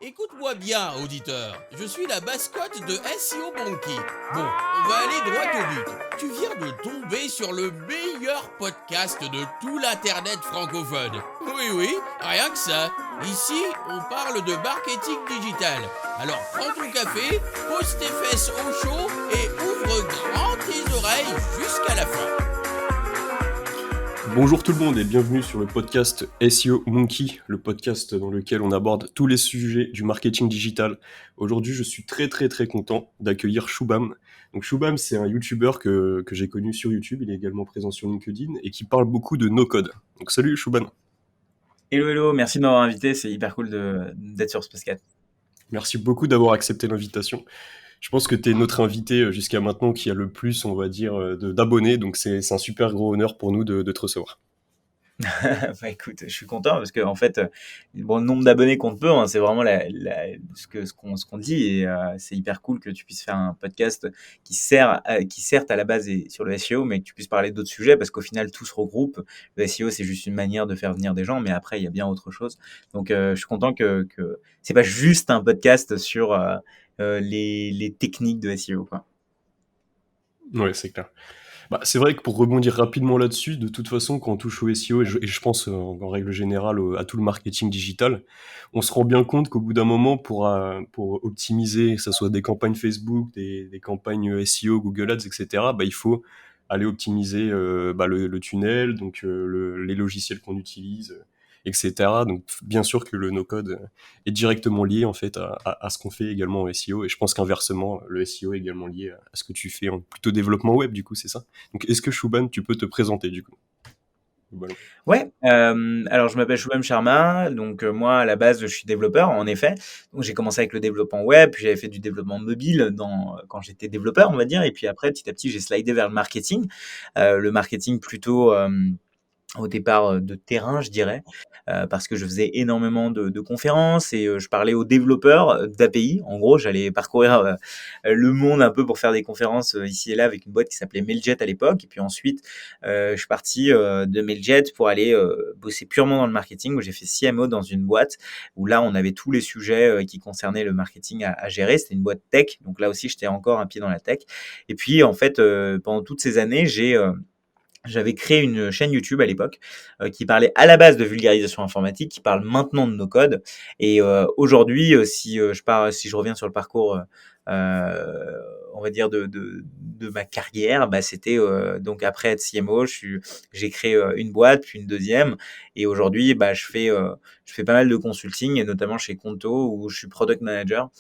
Écoute-moi bien, auditeur. Je suis la mascotte de SEO Monkey. Bon, on va aller droit au but. Tu viens de tomber sur le meilleur podcast de tout l'internet francophone. Oui, oui, rien que ça. Ici, on parle de marketing digital. Alors prends ton café, pose tes fesses au chaud et ouvre grand tes oreilles jusqu'à la fin. Bonjour tout le monde et bienvenue sur le podcast SEO Monkey, le podcast dans lequel on aborde tous les sujets du marketing digital. Aujourd'hui, je suis très content d'accueillir Shubham. Donc Shubham, c'est un YouTuber que j'ai connu sur YouTube, il est également présent sur LinkedIn et qui parle beaucoup de no-code. Donc salut Shubham. Hello, merci de m'avoir invité, c'est hyper cool d'être sur ce podcast. Merci beaucoup d'avoir accepté l'invitation. Je pense que tu es notre invité jusqu'à maintenant qui a le plus, on va dire, d'abonnés, donc c'est un super gros honneur pour nous de te recevoir. Bah écoute, je suis content parce que en fait, bon, le nombre d'abonnés compte peu, hein, c'est vraiment ce qu'on dit et c'est hyper cool que tu puisses faire un podcast qui certes à la base est sur le SEO, mais que tu puisses parler d'autres sujets parce qu'au final tout se regroupe. Le SEO c'est juste une manière de faire venir des gens, mais après il y a bien autre chose. Donc je suis content que c'est pas juste un podcast sur les techniques de SEO, quoi. Ouais, c'est clair. Bah, c'est vrai que pour rebondir rapidement là-dessus, de toute façon, quand on touche au SEO, et je pense en règle générale à tout le marketing digital, on se rend bien compte qu'au bout d'un moment, pour optimiser, que ce soit des campagnes Facebook, des campagnes SEO, Google Ads, etc., bah, il faut aller optimiser le tunnel, donc les logiciels qu'on utilise, etc. Donc bien sûr que le no-code est directement lié en fait à ce qu'on fait également en SEO, et je pense qu'inversement, le SEO est également lié à ce que tu fais en plutôt développement web, du coup, c'est ça. Donc, est-ce que Shubham, tu peux te présenter du coup? Voilà. Ouais, alors je m'appelle Shubham Sharma, donc moi à la base je suis développeur en effet. Donc j'ai commencé avec le développement web, puis j'avais fait du développement mobile quand j'étais développeur on va dire, et puis après petit à petit j'ai slidé vers le marketing plutôt au départ de terrain, je dirais, parce que je faisais énormément de conférences et je parlais aux développeurs d'API. En gros, j'allais parcourir le monde un peu pour faire des conférences ici et là avec une boîte qui s'appelait Mailjet à l'époque. Et puis ensuite, je suis parti de Mailjet pour aller bosser purement dans le marketing, où j'ai fait CMO dans une boîte où là, on avait tous les sujets qui concernaient le marketing à gérer. C'était une boîte tech, donc là aussi, j'étais encore un pied dans la tech. Et puis, en fait, pendant toutes ces années, j'avais créé une chaîne YouTube à l'époque qui parlait à la base de vulgarisation informatique, qui parle maintenant de no code. Et aujourd'hui, si je reviens sur le parcours, on va dire de ma carrière, bah, c'était donc après être CMO, j'ai créé une boîte, puis une deuxième. Et aujourd'hui, bah, je fais pas mal de consulting, et notamment chez Conto, où je suis product manager.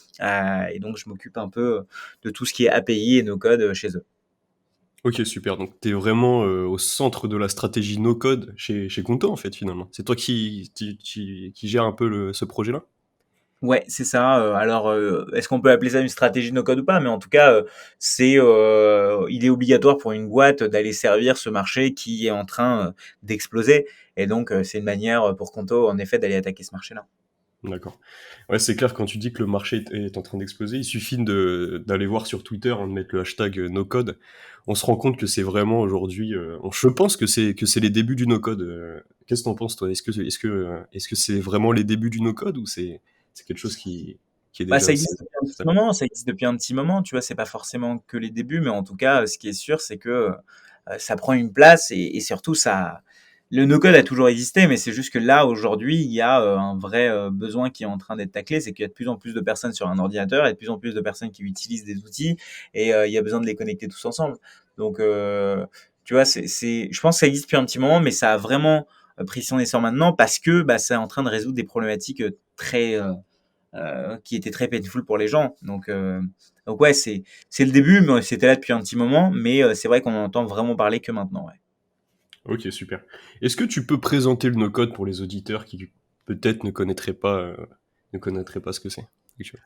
Et donc, je m'occupe un peu de tout ce qui est API et no code chez eux. Ok, super. Donc, tu es vraiment au centre de la stratégie no-code chez Conto, en fait, finalement. C'est toi qui gère un peu ce projet-là? Ouais, c'est ça. Alors, est-ce qu'on peut appeler ça une stratégie no code ou pas? Mais en tout cas, il est obligatoire pour une boîte d'aller servir ce marché qui est en train d'exploser. Et donc, c'est une manière pour Conto, en effet, d'aller attaquer ce marché-là. D'accord. Ouais, c'est clair, quand tu dis que le marché est en train d'exploser, il suffit d'aller voir sur Twitter, hein, de mettre le hashtag no-code. On se rend compte que c'est vraiment aujourd'hui. Je pense que c'est les débuts du no-code. Qu'est-ce que t'en penses, toi? Est-ce que c'est vraiment les débuts du no-code ou c'est quelque chose qui est Bah, déjà ça existe depuis un petit moment. Ça existe depuis un petit moment. Tu vois, c'est pas forcément que les débuts, mais en tout cas, ce qui est sûr, c'est que ça prend une place et surtout, le no-code a toujours existé, mais c'est juste que là, aujourd'hui, il y a un vrai besoin qui est en train d'être taclé, c'est qu'il y a de plus en plus de personnes sur un ordinateur et de plus en plus de personnes qui utilisent des outils et il y a besoin de les connecter tous ensemble. Donc, tu vois, je pense que ça existe depuis un petit moment, mais ça a vraiment pris son essor maintenant parce que bah, c'est en train de résoudre des problématiques qui étaient très painful pour les gens. Donc ouais, c'est le début, mais c'était là depuis un petit moment, mais c'est vrai qu'on en entend vraiment parler que maintenant, ouais. Ok, super. Est-ce que tu peux présenter le no-code pour les auditeurs qui peut-être ne connaîtraient pas ce que c'est?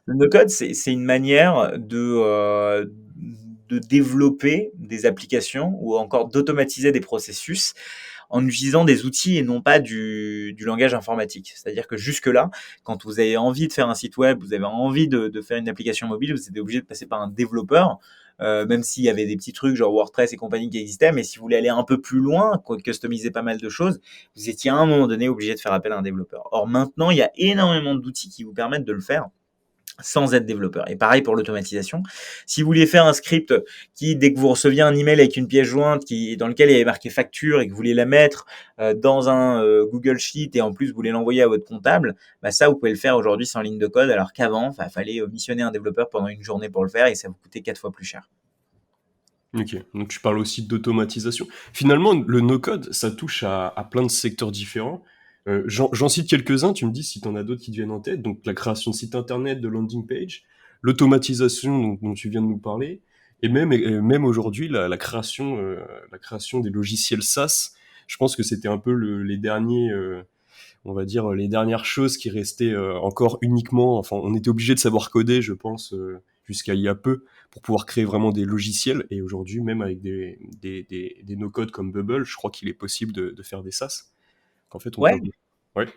Le no-code, c'est une manière de développer des applications ou encore d'automatiser des processus en utilisant des outils et non pas du langage informatique. C'est-à-dire que jusque-là, quand vous avez envie de faire un site web, vous avez envie de faire une application mobile, vous êtes obligé de passer par un développeur même s'il y avait des petits trucs genre WordPress et compagnie qui existaient, mais si vous voulez aller un peu plus loin, customiser pas mal de choses, vous étiez à un moment donné obligé de faire appel à un développeur. Or maintenant, il y a énormément d'outils qui vous permettent de le faire sans être développeur. Et pareil pour l'automatisation. Si vous vouliez faire un script qui, dès que vous receviez un email avec une pièce jointe dans lequel il y avait marqué facture et que vous voulez la mettre dans un Google Sheet et en plus vous voulez l'envoyer à votre comptable, bah ça vous pouvez le faire aujourd'hui sans ligne de code, alors qu'avant, il fallait missionner un développeur pendant une journée pour le faire et ça vous coûtait 4 fois plus cher. Ok, donc tu parles aussi d'automatisation. Finalement, le no-code, ça touche à plein de secteurs différents. J'en cite quelques-uns, tu me dis si tu en as d'autres qui te viennent en tête. Donc la création de sites internet, de landing page, l'automatisation dont tu viens de nous parler, et même aujourd'hui la création des logiciels SaaS. Je pense que c'était un peu les derniers, on va dire les dernières choses qui restaient encore uniquement. Enfin, on était obligé de savoir coder, je pense, jusqu'à il y a peu, pour pouvoir créer vraiment des logiciels. Et aujourd'hui, même avec des no-code comme Bubble, je crois qu'il est possible de faire des SaaS. En fait, on Ouais, peut. Ouais.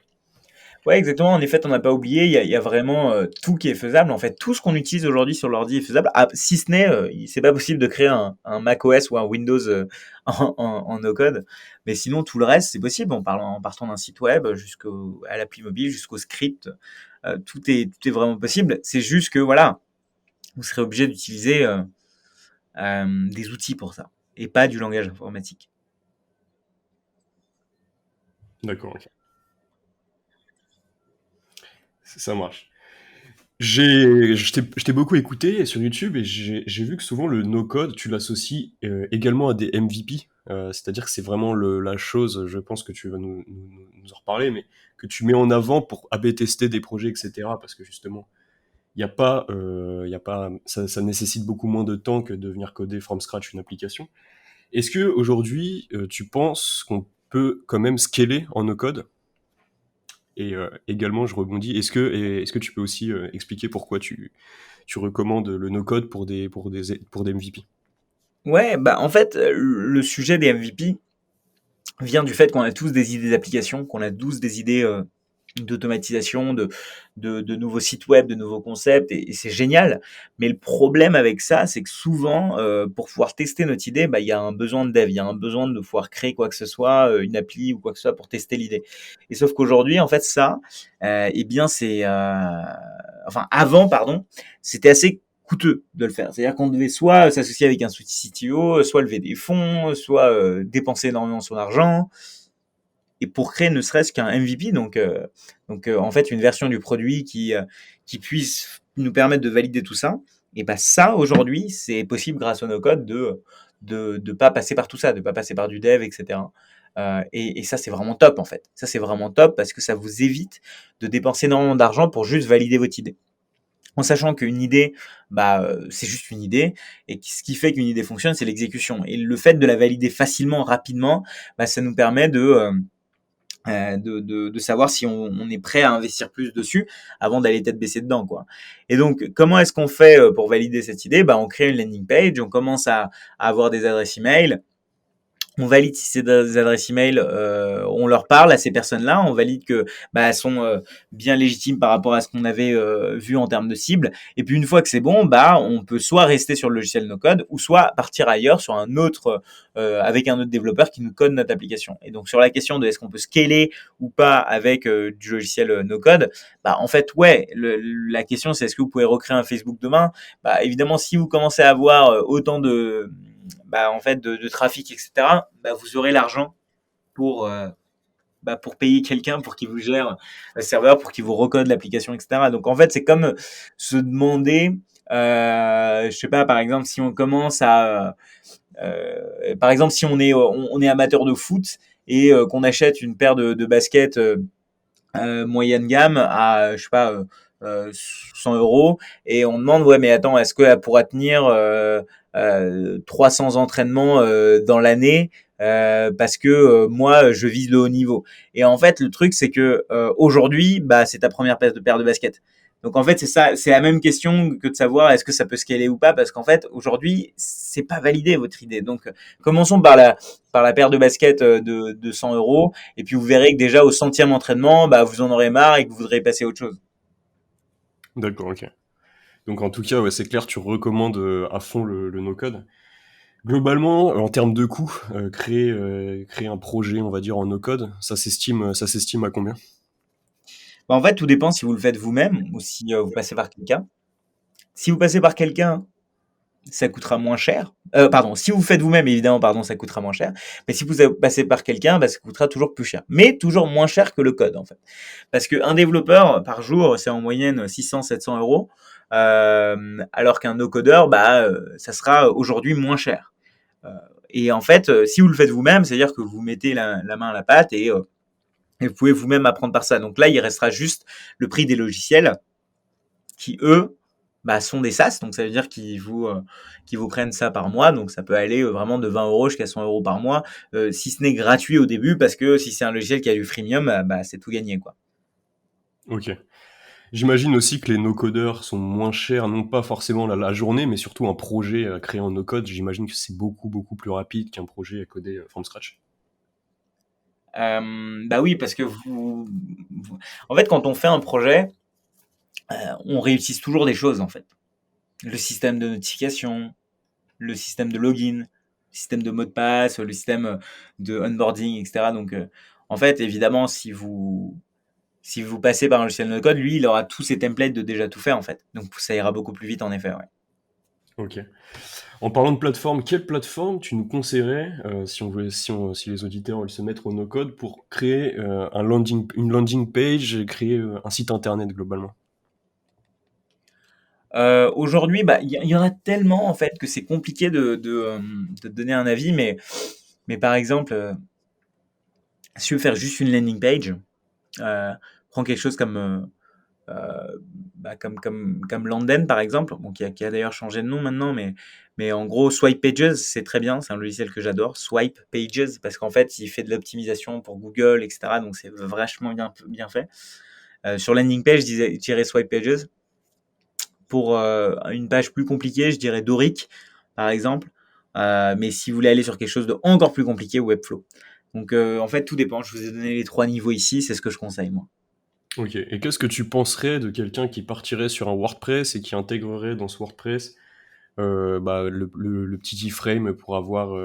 ouais, exactement. En effet, on n'a pas oublié, il y a vraiment tout qui est faisable. En fait, tout ce qu'on utilise aujourd'hui sur l'ordi est faisable. Ah, si ce n'est, c'est pas possible de créer un macOS ou un Windows en no-code. Mais sinon, tout le reste, c'est possible. En partant d'un site web à l'appli mobile, jusqu'au script, tout est vraiment possible. C'est juste que, voilà, vous serez obligé d'utiliser des outils pour ça et pas du langage informatique. D'accord, ok. Ça marche. Je t'ai beaucoup écouté sur YouTube et j'ai vu que souvent le no-code, tu l'associes également à des MVP. C'est-à-dire que c'est vraiment la chose, je pense que tu vas nous en reparler, mais que tu mets en avant pour A/B tester des projets, etc. Parce que justement, il y a pas, ça nécessite beaucoup moins de temps que de venir coder from scratch une application. Est-ce que aujourd'hui, tu penses qu'on peut quand même scaler en no-code? Et également, je rebondis, est-ce que tu peux aussi expliquer pourquoi tu recommandes le no-code pour des MVP? Ouais, bah en fait, le sujet des MVP vient du fait qu'on a tous des idées d'application, qu'on a tous des idées d'automatisation, de nouveaux sites web, de nouveaux concepts, et c'est génial. Mais le problème avec ça, c'est que souvent, pour pouvoir tester notre idée, bah, il y a un besoin de dev, il y a un besoin de pouvoir créer quoi que ce soit, une appli ou quoi que ce soit pour tester l'idée. Et sauf qu'aujourd'hui, en fait, ça, eh bien, enfin, avant, pardon, c'était assez coûteux de le faire. C'est-à-dire qu'on devait soit s'associer avec un CTO, soit lever des fonds, soit dépenser énormément son argent. Et pour créer ne serait-ce qu'un MVP, donc en fait une version du produit qui puisse nous permettre de valider tout ça, et ben ça aujourd'hui c'est possible grâce au no-code de pas passer par tout ça, de pas passer par du dev, etc. Et ça c'est vraiment top en fait. Ça c'est vraiment top parce que ça vous évite de dépenser énormément d'argent pour juste valider votre idée. En sachant qu'une idée, c'est juste une idée, et ce qui fait qu'une idée fonctionne, c'est l'exécution. Et le fait de la valider facilement, rapidement, ça nous permet de savoir si on est prêt à investir plus dessus avant d'aller tête baissée dedans, quoi. Et donc, comment est-ce qu'on fait pour valider cette idée? On crée une landing page, on commence à avoir des adresses email. On valide si c'est des adresses email, on leur parle à ces personnes-là, on valide que elles sont bien légitimes par rapport à ce qu'on avait vu en termes de cible. Et puis une fois que c'est bon, on peut soit rester sur le logiciel no-code ou soit partir ailleurs sur un autre avec un autre développeur qui nous code notre application. Et donc sur la question de est-ce qu'on peut scaler ou pas avec du logiciel no-code, en fait ouais, la question c'est est-ce que vous pouvez recréer un Facebook demain? Évidemment si vous commencez à avoir autant en fait de trafic, etc., vous aurez l'argent pour pour payer quelqu'un pour qu'il vous gère le serveur, pour qu'il vous recode l'application, etc. Donc en fait c'est comme se demander je sais pas, par exemple si on commence à par exemple si on est amateur de foot et qu'on achète une paire de baskets moyenne gamme à je sais pas 100 euros, et on demande ouais mais attends, est-ce qu'elle pourra tenir 300 entraînements dans l'année, parce que moi je vise le haut niveau. Et en fait le truc c'est que aujourd'hui c'est ta première paire de baskets. Donc en fait c'est ça, c'est la même question que de savoir est-ce que ça peut scaler ou pas, parce qu'en fait aujourd'hui c'est pas validé votre idée. Donc commençons par la paire de baskets de 100 euros, et puis vous verrez que déjà au 100e entraînement vous en aurez marre et que vous voudrez passer à autre chose. D'accord, ok. Donc en tout cas, ouais, c'est clair, tu recommandes à fond le no-code. Globalement, en termes de coût, créer un projet, on va dire, en no-code, ça s'estime à combien? Bah, en fait, tout dépend si vous le faites vous-même ou si vous passez par quelqu'un. Si vous passez par quelqu'un, ça coûtera moins cher. Pardon, si vous faites vous-même, évidemment, pardon, ça coûtera moins cher. Mais si vous passez par quelqu'un, bah, ça coûtera toujours plus cher. Mais toujours moins cher que le code, en fait. Parce qu'un développeur, par jour, c'est en moyenne 600-700 euros. Alors qu'un no-codeur, bah, ça sera aujourd'hui moins cher. Euh, et en fait, si vous le faites vous-même, c'est-à-dire que vous mettez la main à la pâte et vous pouvez vous-même apprendre par ça. Donc là, il restera juste le prix des logiciels qui, eux, bah, sont des SaaS. Donc ça veut dire qu'ils vous prennent ça par mois. Donc ça peut aller vraiment de 20 euros jusqu'à 100 euros par mois, si ce n'est gratuit au début, parce que si c'est un logiciel qui a du freemium, bah, c'est tout gagné, quoi. Ok. J'imagine aussi que les no-codeurs sont moins chers, non pas forcément la journée, mais surtout un projet à créer en no-code. J'imagine que c'est beaucoup, beaucoup plus rapide qu'un projet à coder from scratch. Bah oui, parce que en fait, quand on fait un projet, on réutilise toujours des choses, en fait. Le système de notification, le système de login, le système de mot de passe, le système de onboarding, etc. Donc, en fait, évidemment, si vous passez par un logiciel no code, lui, il aura tous ses templates de déjà tout fait, en fait. Donc, ça ira beaucoup plus vite, en effet. Ouais. Ok. En parlant de plateforme, quelle plateforme tu nous conseillerais, si les auditeurs veulent se mettre au no-code, pour créer une landing page, et créer un site internet globalement? Aujourd'hui, bah, il y en a tellement, en fait, que c'est compliqué de donner un avis, mais par exemple, si tu veux faire juste une landing page, prends quelque chose euh, comme Landen, par exemple, bon, qui a d'ailleurs changé de nom maintenant, mais en gros, Swipe Pages, c'est très bien, c'est un logiciel que j'adore, Swipe Pages, parce qu'en fait, il fait de l'optimisation pour Google, etc., donc c'est vachement bien fait. Sur landing page, je dirais Swipe Pages. Pour une page plus compliquée, je dirais Doric, par exemple. Mais si vous voulez aller sur quelque chose de encore plus compliqué, Webflow. Donc, en fait, tout dépend. Je vous ai donné les 3 niveaux ici, c'est ce que je conseille, moi. Ok. Et qu'est-ce que tu penserais de quelqu'un qui partirait sur un WordPress et qui intégrerait dans ce WordPress le petit iframe pour avoir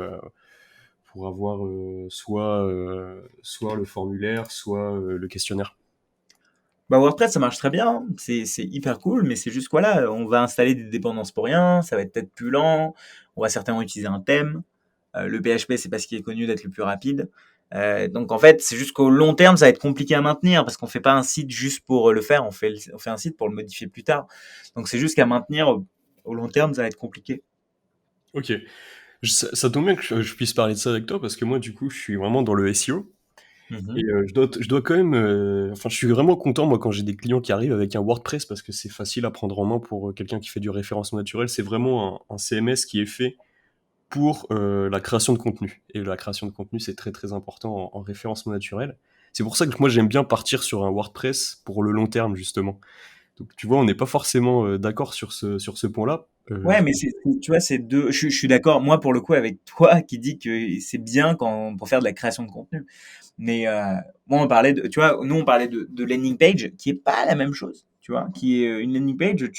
soit le formulaire, soit le questionnaire? Bah, WordPress, ça marche très bien, hein. C'est hyper cool, mais c'est juste quoi là, on va installer des dépendances pour rien, ça va être peut-être plus lent, on va certainement utiliser un thème. Le PHP, c'est pas ce qui est connu d'être le plus rapide. Donc en fait, c'est juste qu'au long terme, ça va être compliqué à maintenir parce qu'on fait pas un site juste pour le faire, on fait un site pour le modifier plus tard. Donc c'est juste qu'à maintenir au long terme, ça va être compliqué. Ok. Ça tombe bien que je puisse parler de ça avec toi parce que moi, du coup, je suis vraiment dans le SEO. Et Mhm. je dois quand même. Enfin, je suis vraiment content, moi, quand j'ai des clients qui arrivent avec un WordPress parce que c'est facile à prendre en main pour quelqu'un qui fait du référencement naturel. C'est vraiment un CMS qui est fait pour la création de contenu. Et la création de contenu, c'est très très important en référencement naturel. C'est pour ça que moi, j'aime bien partir sur un WordPress pour le long terme, justement. Donc, tu vois, on n'est pas forcément d'accord sur ce point-là. Ouais, mais tu vois, c'est deux. Je suis d'accord. Moi, pour le coup, avec toi, qui dit que c'est bien pour faire de la création de contenu. Mais moi, tu vois, nous, on parlait de landing page, qui est pas la même chose. Tu vois, qui est une landing page.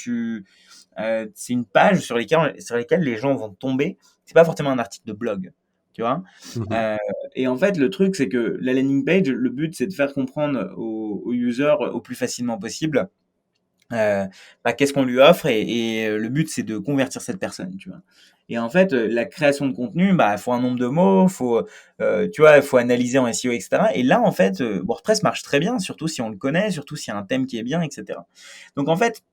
C'est une page sur lesquelles les gens vont tomber. C'est pas forcément un article de blog. Tu vois. Mhm. Euh, et en fait, le truc, c'est que la landing page, le but, c'est de faire comprendre aux users au plus facilement possible bah, qu'est-ce qu'on lui offre et le but c'est de convertir cette personne, tu vois. Et en fait, la création de contenu, bah, faut un nombre de mots, tu vois, faut analyser en SEO, etc. Et là, en fait, WordPress marche très bien, surtout si on le connaît, surtout s'il y a un thème qui est bien, etc. Donc en fait,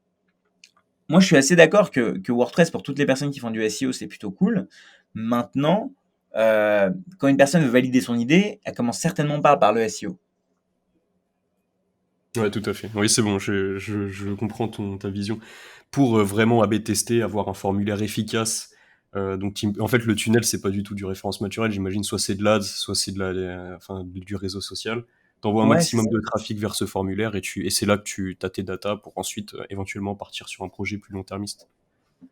moi, je suis assez d'accord que WordPress pour toutes les personnes qui font du SEO, c'est plutôt cool. Maintenant, quand une personne veut valider son idée, elle commence certainement pas par le SEO. Ouais, tout à fait. Oui, c'est bon, je comprends ta vision. Pour vraiment A/B tester, avoir un formulaire efficace. Donc, en fait, le tunnel, c'est pas du tout du référencement naturel. J'imagine soit c'est de l'ADS, soit c'est enfin, du réseau social. T'envoies un Ouais, c'est maximum ça. de trafic vers ce formulaire et c'est là que tu as tes datas pour ensuite éventuellement partir sur un projet plus long-termiste.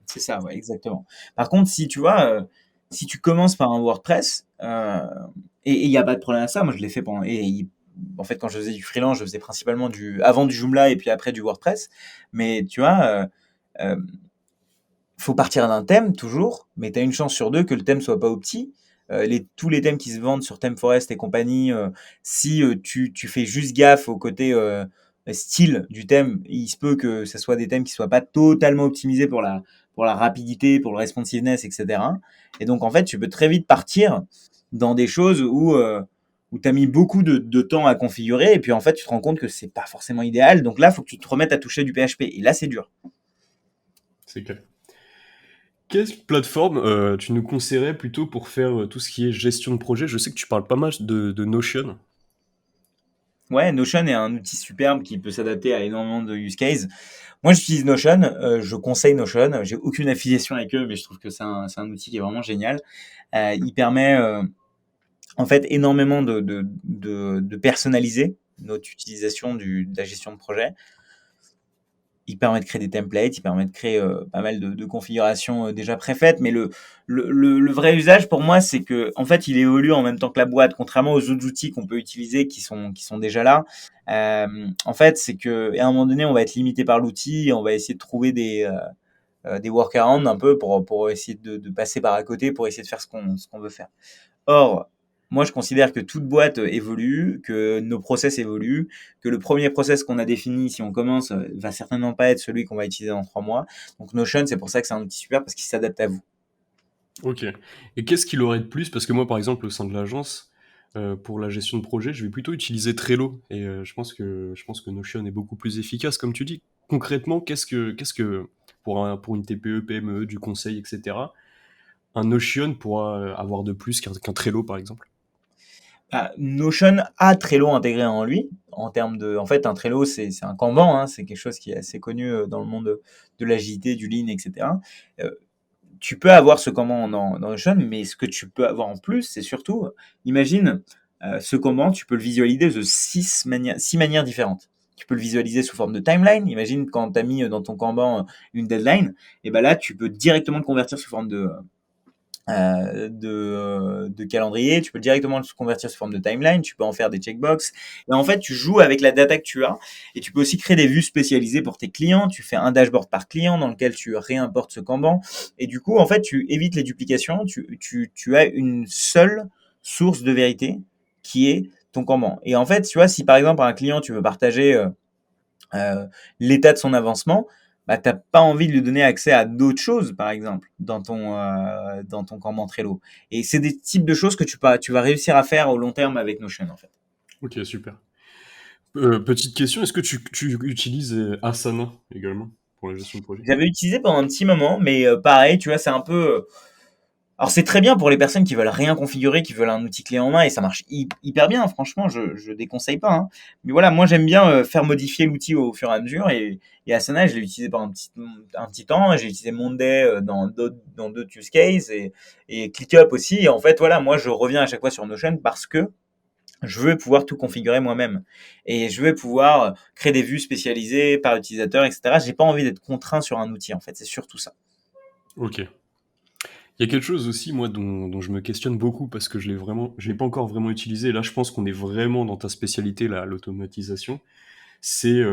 C'est ça, ouais, exactement. Par contre, si tu vois, si tu commences par un WordPress, et il n'y a pas de problème à ça, moi je l'ai fait en fait, quand je faisais du freelance, je faisais principalement avant du Joomla et puis après du WordPress. Mais tu vois, faut partir d'un thème toujours, mais tu as une chance sur deux que le thème soit pas opti. Tous les thèmes qui se vendent sur ThemeForest et compagnie, si tu fais juste gaffe au côté style du thème, il se peut que ce soit des thèmes qui soient pas totalement optimisés pour la rapidité, pour le responsiveness, etc. Et donc en fait, tu peux très vite partir dans des choses où tu as mis beaucoup de temps à configurer, et puis en fait, tu te rends compte que c'est pas forcément idéal. Donc là, il faut que tu te remettes à toucher du PHP. Et là, c'est dur. C'est clair. Quelle plateforme tu nous conseillerais plutôt pour faire tout ce qui est gestion de projet? Je sais que tu parles pas mal de Notion. Ouais, Notion est un outil superbe qui peut s'adapter à énormément de use cases. Moi, j'utilise Notion, je conseille Notion. J'ai aucune affiliation avec eux, mais je trouve que c'est un outil qui est vraiment génial. Il permet en fait énormément de personnaliser notre utilisation de la gestion de projet. Il permet de créer des templates, il permet de créer pas mal de configurations déjà préfaites, mais le vrai usage pour moi, c'est que en fait, il évolue en même temps que la boîte, contrairement aux autres outils qu'on peut utiliser qui sont déjà là. En fait, c'est que à un moment donné, on va être limité par l'outil, et on va essayer de trouver des workarounds un peu pour essayer de passer par à côté, pour essayer de faire ce qu'on veut faire. Or, moi, je considère que toute boîte évolue, que nos process évoluent, que le premier process qu'on a défini, si on commence, va certainement pas être celui qu'on va utiliser dans 3 mois. Donc Notion, c'est pour ça que c'est un outil super, parce qu'il s'adapte à vous. Ok. Et qu'est-ce qu'il aurait de plus? Parce que moi, par exemple, au sein de l'agence, pour la gestion de projet, je vais plutôt utiliser Trello. Et je pense que Notion est beaucoup plus efficace, comme tu dis. Concrètement, qu'est-ce que pour une TPE, PME, du conseil, etc., un Notion pourra avoir de plus qu'un Trello, par exemple? Notion a Trello intégré en lui, en termes en fait, un Trello, c'est un Kanban, hein, c'est quelque chose qui est assez connu dans le monde de l'agilité, du Lean, etc. Euh, Tu peux avoir ce Kanban dans Notion, mais ce que tu peux avoir en plus, c'est surtout, imagine, ce Kanban, tu peux le visualiser de 6 manières différentes. Tu peux le visualiser sous forme de timeline. Imagine quand tu as mis dans ton Kanban une deadline, et ben là, tu peux directement le convertir sous forme de calendrier, tu peux directement le convertir sous forme de timeline, tu peux en faire des checkbox. Et en fait, tu joues avec la data que tu as, et tu peux aussi créer des vues spécialisées pour tes clients. Tu fais un dashboard par client dans lequel tu réimportes ce Kanban. Et du coup, en fait, tu évites les duplications. Tu as une seule source de vérité qui est ton Kanban. Et en fait, tu vois, si par exemple un client, tu veux partager l'état de son avancement, bah, tu n'as pas envie de lui donner accès à d'autres choses, par exemple, dans ton Kanban Trello. Et c'est des types de choses que tu vas réussir à faire au long terme avec Notion, en fait. Ok, super. Petite question, est-ce que tu utilises Asana également pour la gestion de projet? J'avais utilisé pendant un petit moment, mais pareil, tu vois, c'est un peu. Alors c'est très bien pour les personnes qui veulent rien configurer, qui veulent un outil clé en main, et ça marche hyper bien. Franchement, je déconseille pas, hein. Mais voilà, moi j'aime bien faire modifier l'outil au fur et à mesure. Et Asana, je l'ai utilisé pendant un petit temps. J'ai utilisé Monday dans d'autres use cases, et ClickUp aussi. Et en fait, voilà, moi je reviens à chaque fois sur Notion parce que je veux pouvoir tout configurer moi-même. Et je veux pouvoir créer des vues spécialisées par utilisateur, etc. J'ai pas envie d'être contraint sur un outil, en fait. C'est surtout ça. Ok. Il y a quelque chose aussi, moi, dont je me questionne beaucoup parce que je l'ai pas encore vraiment utilisé. Et là, je pense qu'on est vraiment dans ta spécialité, là, l'automatisation. C'est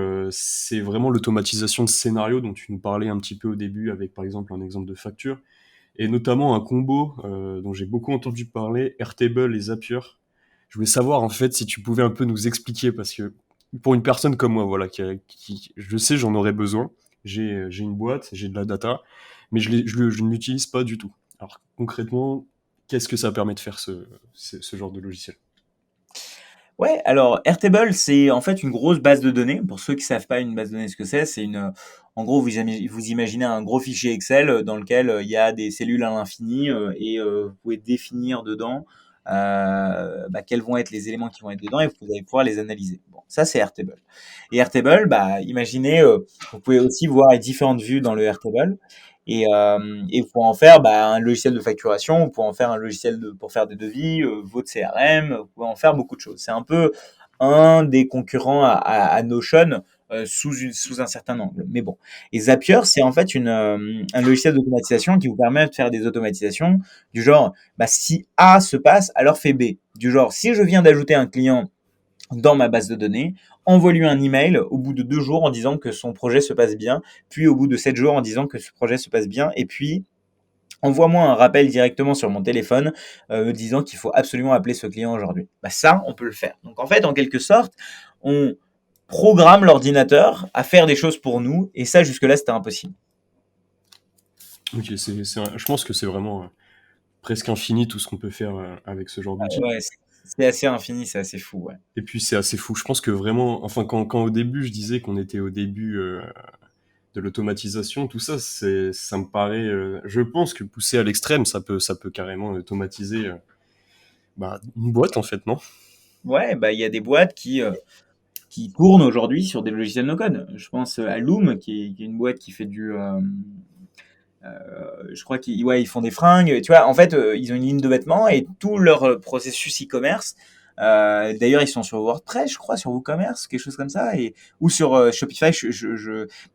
vraiment l'automatisation de scénarios dont tu nous parlais un petit peu au début avec, par exemple, un exemple de facture. Et notamment un combo dont j'ai beaucoup entendu parler, Airtable et Zapier. Je voulais savoir, en fait, si tu pouvais un peu nous expliquer parce que pour une personne comme moi, voilà, je sais, j'en aurais besoin. J'ai une boîte, j'ai de la data, mais je ne l'utilise pas du tout. Alors concrètement, qu'est-ce que ça permet de faire ce genre de logiciel? Ouais, alors Airtable, c'est en fait une grosse base de données. Pour ceux qui savent pas une base de données ce que c'est en gros, vous imaginez un gros fichier Excel dans lequel il y a des cellules à l'infini et vous pouvez définir dedans quels vont être les éléments qui vont être dedans et vous allez pouvoir les analyser. Bon, ça c'est Airtable. Et Airtable, imaginez, vous pouvez aussi voir les différentes vues dans le Airtable. Et vous pouvez en faire un logiciel de facturation, vous pouvez en faire un logiciel pour faire des devis, votre CRM, vous pouvez en faire beaucoup de choses. C'est un peu un des concurrents à Notion sous un certain angle. Mais bon. Et Zapier, c'est en fait un logiciel d'automatisation qui vous permet de faire des automatisations du genre, si A se passe, alors fait B. Du genre, si je viens d'ajouter un client dans ma base de données, envoie-lui un email au bout de 2 jours en disant que son projet se passe bien, puis au bout de 7 jours en disant que ce projet se passe bien, et puis envoie-moi un rappel directement sur mon téléphone disant qu'il faut absolument appeler ce client aujourd'hui. Bah ça, on peut le faire. Donc en fait, en quelque sorte, on programme l'ordinateur à faire des choses pour nous, et ça, jusque-là, c'était impossible. Ok, je pense que c'est vraiment presque infini tout ce qu'on peut faire avec ce genre d'outil. Ouais, c'est assez infini, c'est assez fou, ouais. Et puis c'est assez fou. Je pense que vraiment, enfin quand au début je disais qu'on était au début de l'automatisation, tout ça, ça me paraît. Je pense que poussé à l'extrême, ça peut carrément automatiser une boîte en fait, non? Ouais, bah il y a des boîtes qui tournent aujourd'hui sur des logiciels no-code. Je pense à Loom, qui est une boîte qui fait je crois ils font des fringues. Tu vois, en fait, ils ont une ligne de vêtements et tout leur processus e-commerce. D'ailleurs, ils sont sur WordPress, je crois, sur WooCommerce, quelque chose comme ça, ou sur Shopify.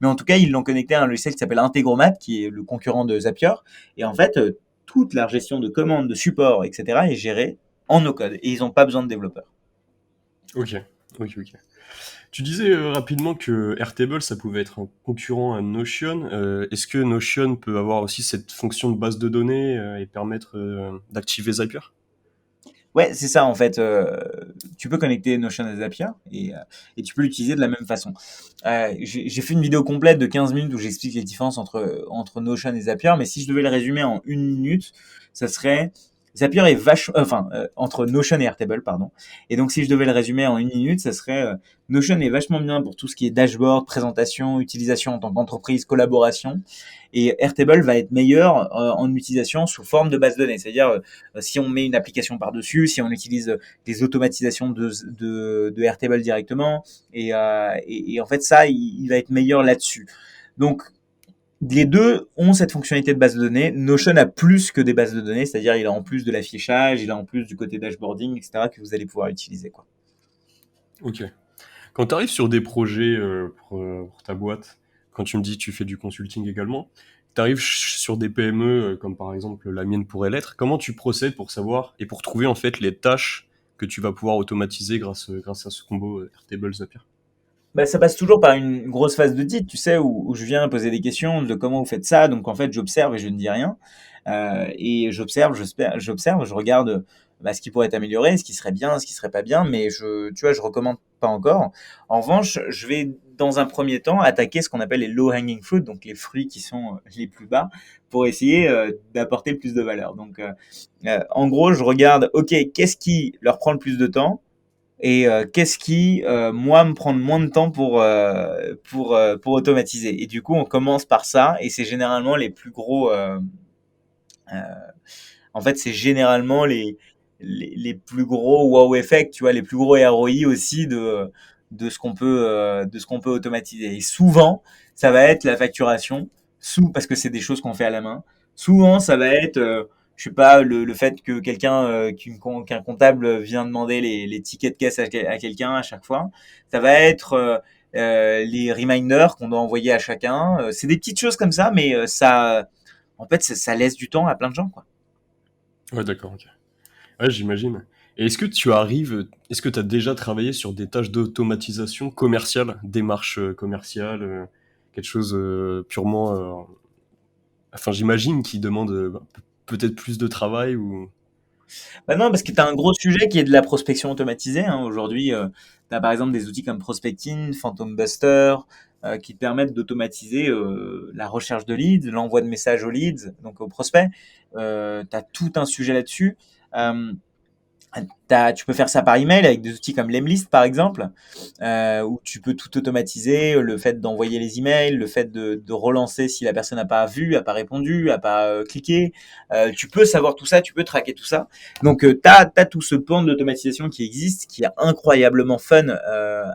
Mais en tout cas, ils l'ont connecté à un logiciel qui s'appelle Integromat, qui est le concurrent de Zapier. Et en fait, toute la gestion de commandes, de support, etc., est gérée en no-code. Et ils n'ont pas besoin de développeurs. Ok. Tu disais rapidement que Airtable, ça pouvait être un concurrent à Notion. Est-ce que Notion peut avoir aussi cette fonction de base de données et permettre d'activer Zapier? Ouais, c'est ça en fait. Tu peux connecter Notion à Zapier et tu peux l'utiliser de la même façon. J'ai fait une vidéo complète de 15 minutes où j'explique les différences entre Notion et Zapier, mais si je devais le résumer en 1 minute, ça serait Zapier est entre Notion et Airtable, pardon. Et donc si je devais le résumer en 1 minute, ça serait Notion est vachement bien pour tout ce qui est dashboard, présentation, utilisation en tant qu'entreprise, collaboration. Et Airtable va être meilleur en utilisation sous forme de base de données. C'est-à-dire, si on met une application par-dessus, si on utilise des automatisations de Airtable directement. Et en fait, ça, il va être meilleur là-dessus. Donc, les deux ont cette fonctionnalité de base de données. Notion a plus que des bases de données, c'est-à-dire il a en plus de l'affichage, il a en plus du côté dashboarding, etc., que vous allez pouvoir utiliser, quoi. Ok. Quand tu arrives sur des projets pour ta boîte, quand tu me dis que tu fais du consulting également, tu arrives sur des PME comme par exemple la mienne pourrait l'être, comment tu procèdes pour savoir et pour trouver en fait les tâches que tu vas pouvoir automatiser grâce à ce combo Airtable Zapier? Bah, ça passe toujours par une grosse phase d'audit, tu sais, où je viens poser des questions de comment vous faites ça. Donc, en fait, j'observe et je ne dis rien. Et j'observe, je regarde ce qui pourrait être amélioré, ce qui serait bien, ce qui serait pas bien, mais tu vois, je recommande pas encore. En revanche, je vais, dans un premier temps, attaquer ce qu'on appelle les low hanging fruit, donc les fruits qui sont les plus bas, pour essayer d'apporter le plus de valeur. Donc, en gros, je regarde, ok, qu'est-ce qui leur prend le plus de temps? Et qu'est-ce qui, moi, me prend moins de temps pour automatiser. Et du coup, on commence par ça, et c'est généralement les plus gros. Euh, En fait, c'est généralement les plus gros wow effect, tu vois, les plus gros ROI aussi de ce qu'on peut automatiser. Et souvent, ça va être la facturation, parce que c'est des choses qu'on fait à la main. Souvent, ça va être je sais pas, le fait que qu'un comptable vient demander les tickets de caisse à quelqu'un à chaque fois. Ça va être les reminders qu'on doit envoyer à chacun. C'est des petites choses comme ça, mais en fait, ça laisse du temps à plein de gens, quoi. Ouais, d'accord, ok. Ouais, j'imagine. Et est-ce que tu as déjà travaillé sur des tâches d'automatisation commerciale, démarche commerciale, quelque chose purement, enfin j'imagine qui demande peut-être plus de travail ou... Bah non, parce que tu as un gros sujet qui est de la prospection automatisée, hein. Aujourd'hui, tu as par exemple des outils comme Prospecting, Phantom Buster, qui te permettent d'automatiser la recherche de leads, l'envoi de messages aux leads, donc aux prospects. Tu as tout un sujet là-dessus. Euh, Tu peux faire ça par email avec des outils comme Lemlist par exemple, où tu peux tout automatiser, le fait d'envoyer les emails, le fait de relancer si la personne n'a pas vu, n'a pas répondu, n'a pas cliqué. Tu peux savoir tout ça, tu peux traquer tout ça. Donc t'as tout ce pan de l'automatisation qui existe, qui est incroyablement fun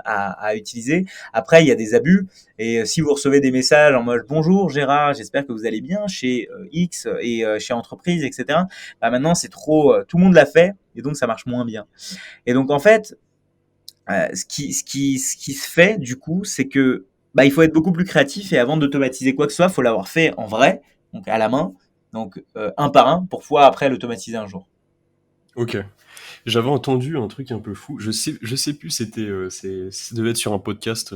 à utiliser. Après il y a des abus, et si vous recevez des messages en mode bonjour Gérard, j'espère que vous allez bien chez X et chez entreprise, etc. Bah maintenant c'est trop, tout le monde l'a fait et donc ça marche moins bien. Et donc en fait, ce qui se fait du coup, c'est que il faut être beaucoup plus créatif, et avant d'automatiser quoi que ce soit, il faut l'avoir fait en vrai, donc à la main, donc un par un, pour pouvoir après l'automatiser un jour. Ok. J'avais entendu un truc un peu fou. Je sais plus, ça devait être sur un podcast.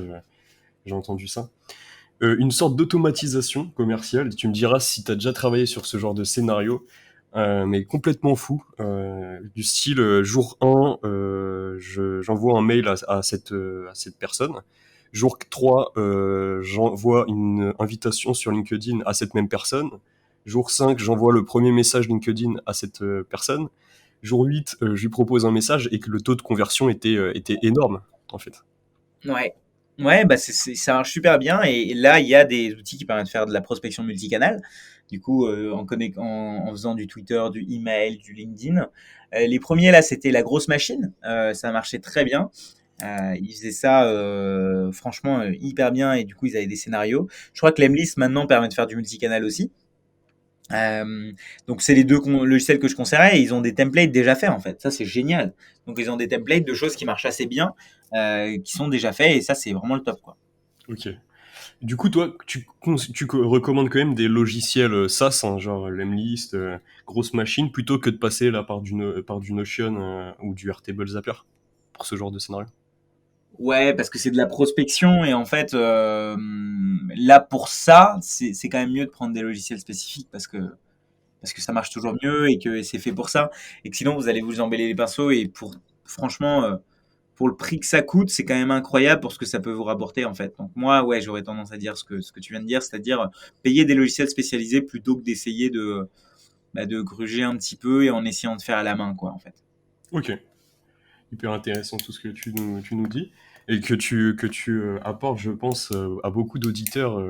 J'ai entendu ça. Une sorte d'automatisation commerciale. Tu me diras si tu as déjà travaillé sur ce genre de scénario, mais complètement fou. Du style, jour 1, j'envoie un mail à cette personne. Jour 3, j'envoie une invitation sur LinkedIn à cette même personne. Jour 5, j'envoie le premier message LinkedIn à cette personne. Jour 8, je lui propose un message et que le taux de conversion était énorme, en fait. Ouais. Ouais, bah ça marche super bien. Et là, il y a des outils qui permettent de faire de la prospection multicanal. Du coup, en faisant du Twitter, du email, du LinkedIn. Les premiers, là, c'était la grosse machine. Ça marchait très bien. Ils faisaient ça, franchement, hyper bien. Et du coup, ils avaient des scénarios. Je crois que Lemlist, maintenant, permet de faire du multicanal aussi. Donc c'est les deux logiciels que je conseillerais et ils ont des templates déjà faits en fait. Ça c'est génial. Donc ils ont des templates de choses qui marchent assez bien, qui sont déjà faits et ça c'est vraiment le top quoi. Ok. Du coup, toi, recommandes quand même des logiciels SaaS, hein, genre Lemlist, grosse machine, plutôt que de passer là par du Notion ou du Airtable Zapper pour ce genre de scénario. Ouais, parce que c'est de la prospection et en fait là pour ça c'est quand même mieux de prendre des logiciels spécifiques parce que ça marche toujours mieux et que c'est fait pour ça et que sinon vous allez vous embêler les pinceaux et pour franchement pour le prix que ça coûte, c'est quand même incroyable pour ce que ça peut vous rapporter en fait. Donc moi, ouais, j'aurais tendance à dire ce que tu viens de dire, c'est-à-dire payer des logiciels spécialisés plutôt que d'essayer de gruger un petit peu et en essayant de faire à la main, quoi, en fait. Ok. Hyper intéressant tout ce que tu nous dis et que tu apportes, je pense, à beaucoup d'auditeurs,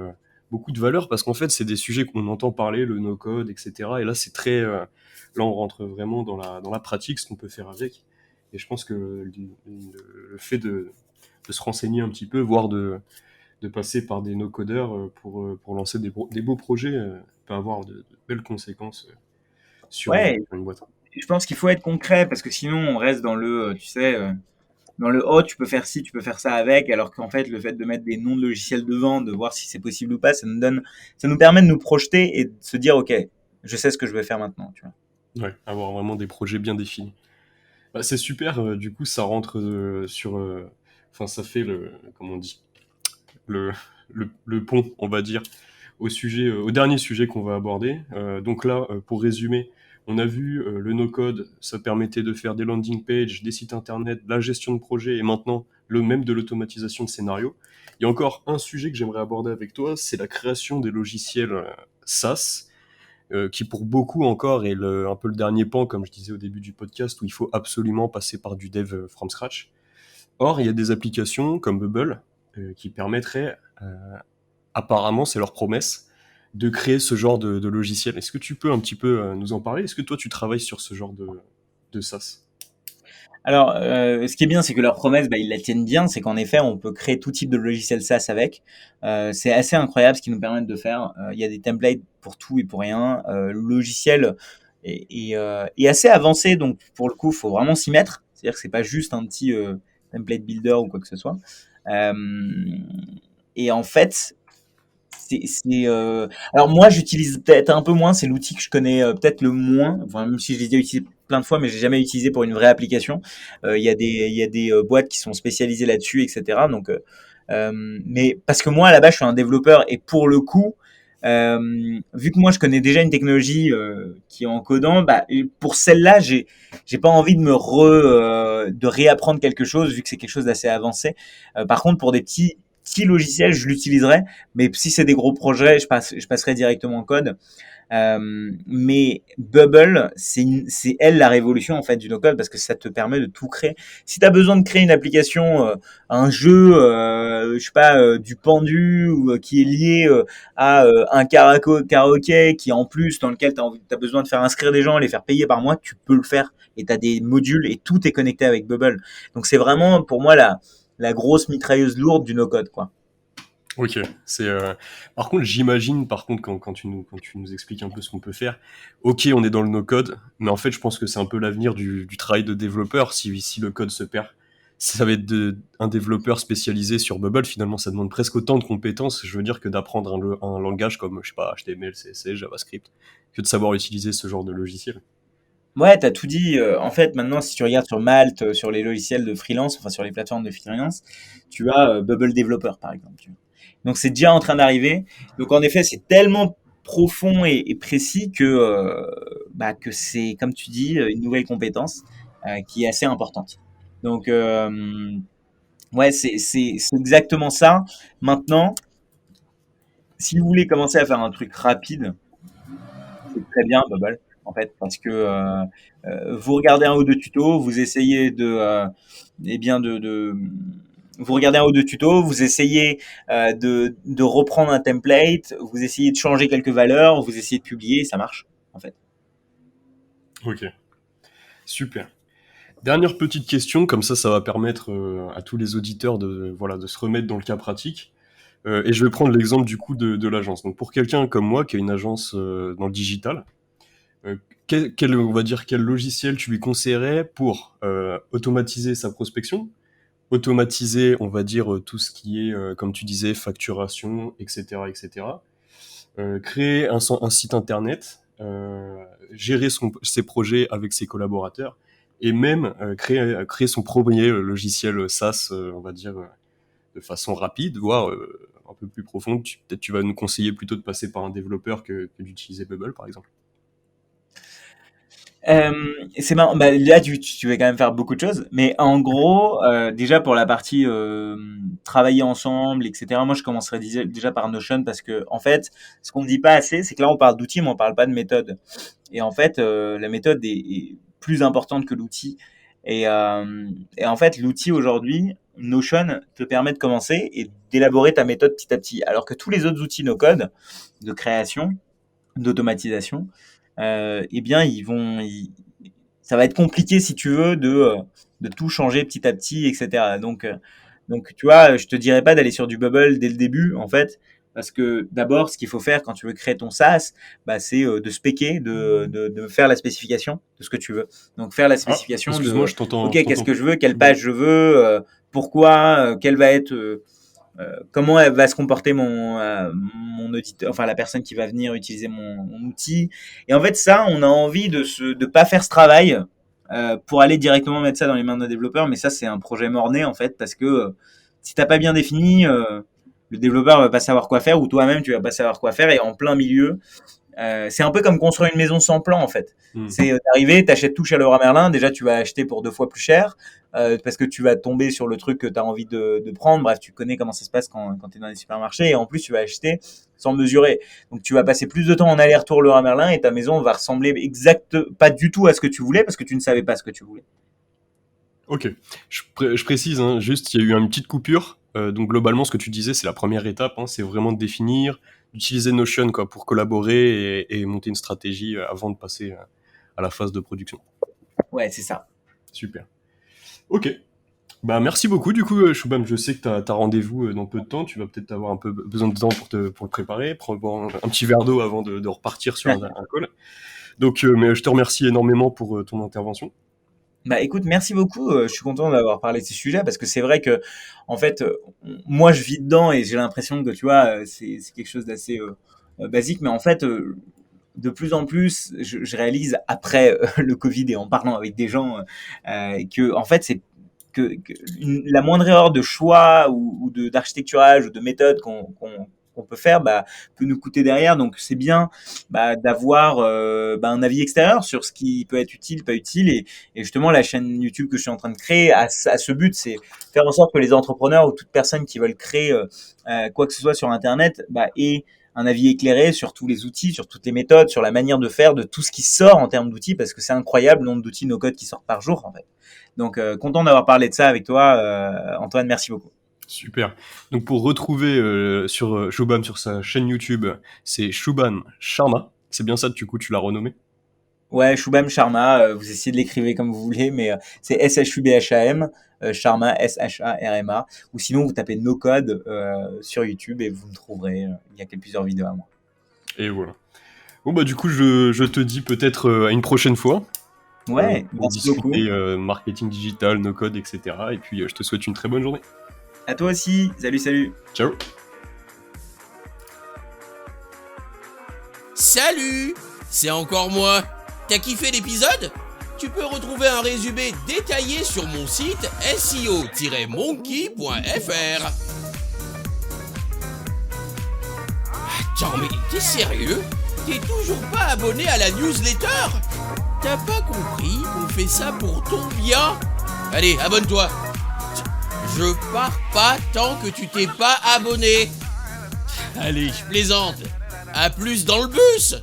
beaucoup de valeur parce qu'en fait, c'est des sujets qu'on entend parler, le no-code, etc. Et là, c'est très. Là, on rentre vraiment dans la pratique, ce qu'on peut faire avec. Et je pense que le fait de se renseigner un petit peu, voire de passer par des no-codeurs pour lancer des beaux projets, peut avoir de belles conséquences Ouais, sur une boîte. je pense qu'il faut être concret parce que sinon on reste dans le, tu sais, dans le oh, tu peux faire ci, tu peux faire ça avec, alors qu'en fait le fait de mettre des noms de logiciels devant, de voir si c'est possible ou pas, ça nous permet de nous projeter et de se dire ok, je sais ce que je vais faire maintenant, tu vois. Ouais, avoir vraiment des projets bien définis. Bah, c'est super, du coup, ça rentre sur. Enfin, ça fait comment on dit, le, le pont, on va dire, au dernier sujet qu'on va aborder. Donc là, pour résumer, on a vu le no-code, ça permettait de faire des landing pages, des sites internet, de la gestion de projet et maintenant même de l'automatisation de scénarios. Il y a encore un sujet que j'aimerais aborder avec toi, c'est la création des logiciels SaaS qui pour beaucoup encore est un peu le dernier pan, comme je disais au début du podcast, où il faut absolument passer par du dev from scratch. Or, il y a des applications comme Bubble qui permettraient, apparemment, c'est leur promesse, de créer ce genre de logiciel. Est-ce que tu peux un petit peu nous en parler? Est-ce que toi, tu travailles sur ce genre de SaaS? Alors, ce qui est bien, c'est que leurs promesses, bah, ils la tiennent bien. C'est qu'en effet, on peut créer tout type de logiciel SaaS avec. C'est assez incroyable ce qu'ils nous permettent de faire. Il y a des templates pour tout et pour rien. Le logiciel est assez avancé, donc pour le coup, faut vraiment s'y mettre. C'est-à-dire que c'est pas juste un petit template builder ou quoi que ce soit. Euh, et en fait, alors moi, j'utilise peut-être un peu moins. C'est l'outil que je connais peut-être le moins. Enfin, même si je l'ai déjà utilisé plein de fois, mais j'ai jamais utilisé pour une vraie application. Il y a des boîtes qui sont spécialisées là-dessus, etc. Donc, mais parce que moi, à la base, je suis un développeur et pour le coup, vu que moi, je connais déjà une technologie qui est en codant, bah, pour celle-là, j'ai pas envie de réapprendre quelque chose vu que c'est quelque chose d'assez avancé. Par contre, pour des petits logiciels, je l'utiliserai. Mais si c'est des gros projets, je passerai directement en code. Mais Bubble, c'est elle la révolution en fait du no-code parce que ça te permet de tout créer. Si tu as besoin de créer une application, un jeu, je sais pas, du pendu ou qui est lié à un karaoké qui en plus dans lequel tu as besoin de faire inscrire des gens, les faire payer par mois, tu peux le faire et tu as des modules et tout est connecté avec Bubble. Donc c'est vraiment pour moi la grosse mitrailleuse lourde du no-code quoi. Ok, c'est. Par contre, j'imagine, par contre, quand tu nous expliques un peu ce qu'on peut faire, ok, on est dans le no-code, mais en fait, je pense que c'est un peu l'avenir du travail de développeur. Si le code se perd, ça va être un développeur spécialisé sur Bubble. Finalement, ça demande presque autant de compétences, je veux dire, que d'apprendre un langage comme, je sais pas, HTML, CSS, JavaScript, que de savoir utiliser ce genre de logiciel. Ouais, t'as tout dit. En fait, maintenant, si tu regardes sur Malte, sur les logiciels de freelance, enfin sur les plateformes de freelance, tu as Bubble Developer, par exemple. Donc, c'est déjà en train d'arriver. Donc, en effet, c'est tellement profond et précis que c'est, comme tu dis, une nouvelle compétence qui est assez importante. Donc, ouais, c'est exactement ça. Maintenant, si vous voulez commencer à faire un truc rapide, c'est très bien Bubble en fait parce que vous regardez un ou deux tutos, vous essayez eh bien vous regardez un ou deux tutos, vous essayez de reprendre un template, vous essayez de changer quelques valeurs, vous essayez de publier, et ça marche en fait. Ok, super. Dernière petite question, comme ça va permettre à tous les auditeurs de se remettre dans le cas pratique. Et je vais prendre l'exemple du coup de l'agence. Donc pour quelqu'un comme moi qui a une agence dans le digital, on va dire quel logiciel tu lui conseillerais pour automatiser sa prospection, automatiser, on va dire, tout ce qui est, comme tu disais, facturation, etc., etc. Créer un site internet, gérer ses projets avec ses collaborateurs, et même créer son premier logiciel SaaS, on va dire, de façon rapide, voire un peu plus profonde. Peut-être tu vas nous conseiller plutôt de passer par un développeur que d'utiliser Bubble, par exemple. C'est marrant, bah, là tu vas quand même faire beaucoup de choses, mais en gros, déjà pour la partie travailler ensemble, etc. Moi, je commencerai déjà par Notion parce que en fait, ce qu'on ne dit pas assez, c'est que là on parle d'outils, mais on parle pas de méthode. Et en fait, la méthode est plus importante que l'outil. Et en fait, l'outil aujourd'hui, Notion, te permet de commencer et d'élaborer ta méthode petit à petit, alors que tous les autres outils no-code de création, d'automatisation, eh bien, ça va être compliqué si tu veux de tout changer petit à petit, etc. Donc, tu vois, je te dirais pas d'aller sur du Bubble dès le début, en fait, parce que d'abord, ce qu'il faut faire quand tu veux créer ton SaaS, bah, c'est de spécer, de faire la spécification de ce que tu veux. Donc, faire la Ah, spécification excuse-moi, de, je t'entends, OK, je qu'est-ce t'entends. que je veux, quelle page je veux, pourquoi, quelle va être comment elle va se comporter mon auditeur, enfin la personne qui va venir utiliser mon outil. Et en fait, ça, on a envie de pas faire ce travail pour aller directement mettre ça dans les mains d'un développeur. Mais ça, c'est un projet mort-né en fait, parce que si t'as pas bien défini, le développeur va pas savoir quoi faire, ou toi-même tu vas pas savoir quoi faire. Et en plein milieu, c'est un peu comme construire une maison sans plan en fait. Hmm. C'est d'arriver, t'achètes tout chez Leroy Merlin. Déjà, tu vas acheter pour 2 fois plus cher parce que tu vas tomber sur le truc que tu as envie de prendre. Bref, tu connais comment ça se passe quand tu es dans les supermarchés. Et en plus, tu vas acheter sans mesurer. Donc, tu vas passer plus de temps en aller-retour Leroy Merlin et ta maison va ressembler pas du tout à ce que tu voulais parce que tu ne savais pas ce que tu voulais. Ok, je précise, hein, juste, il y a eu une petite coupure. Donc globalement, ce que tu disais, c'est la première étape, hein, c'est vraiment de définir, d'utiliser Notion quoi, pour collaborer et monter une stratégie avant de passer à la phase de production. Ouais, c'est ça. Super. Ok. Bah merci beaucoup du coup, Shubham. Je sais que t'as rendez-vous dans peu de temps. Tu vas peut-être avoir un peu besoin de temps pour te préparer, prendre un petit verre d'eau avant de repartir sur un call. Donc, mais je te remercie énormément pour ton intervention. Bah écoute, merci beaucoup. Je suis content d'avoir parlé de ces sujets parce que c'est vrai que, en fait, moi je vis dedans et j'ai l'impression que tu vois, c'est quelque chose d'assez basique, mais en fait, de plus en plus, je réalise après le Covid et en parlant avec des gens que, en fait, c'est que la moindre erreur de choix ou d'architecturage ou de méthode qu'on peut faire peut nous coûter derrière. Donc c'est bien d'avoir un avis extérieur sur ce qui peut être utile, pas utile. Et justement, la chaîne YouTube que je suis en train de créer a ce but, c'est faire en sorte que les entrepreneurs ou toute personne qui veulent créer quoi que ce soit sur Internet ait un avis éclairé sur tous les outils, sur toutes les méthodes, sur la manière de faire, de tout ce qui sort en termes d'outils, parce que c'est incroyable le nombre d'outils no-code qui sortent par jour, en fait. Donc, content d'avoir parlé de ça avec toi, Antoine, merci beaucoup. Super. Donc pour retrouver sur Shubham sur sa chaîne YouTube, c'est Shubham Sharma. C'est bien ça, du coup, tu l'as renommé. Ouais, Shubham Sharma, vous essayez de l'écrire comme vous voulez, mais c'est S-H-U-B-H-A-M, Sharma, S-H-A-R-M-A, ou sinon vous tapez No Code sur YouTube et vous me trouverez, il y a plusieurs vidéos à moi. Et voilà. Bon bah du coup, je te dis peut-être à une prochaine fois. Ouais, Pour merci beaucoup. discuter marketing digital, no code, etc. Et puis je te souhaite une très bonne journée. À toi aussi, salut. Ciao. Salut, c'est encore moi. T'as kiffé l'épisode ? Tu peux retrouver un résumé détaillé sur mon site seo-monkey.fr. Attends, mais t'es sérieux? T'es toujours pas abonné à la newsletter? T'as pas compris qu'on fait ça pour ton bien? Allez, abonne-toi. Je pars pas tant que tu t'es pas abonné. Allez, je plaisante. À plus dans le bus.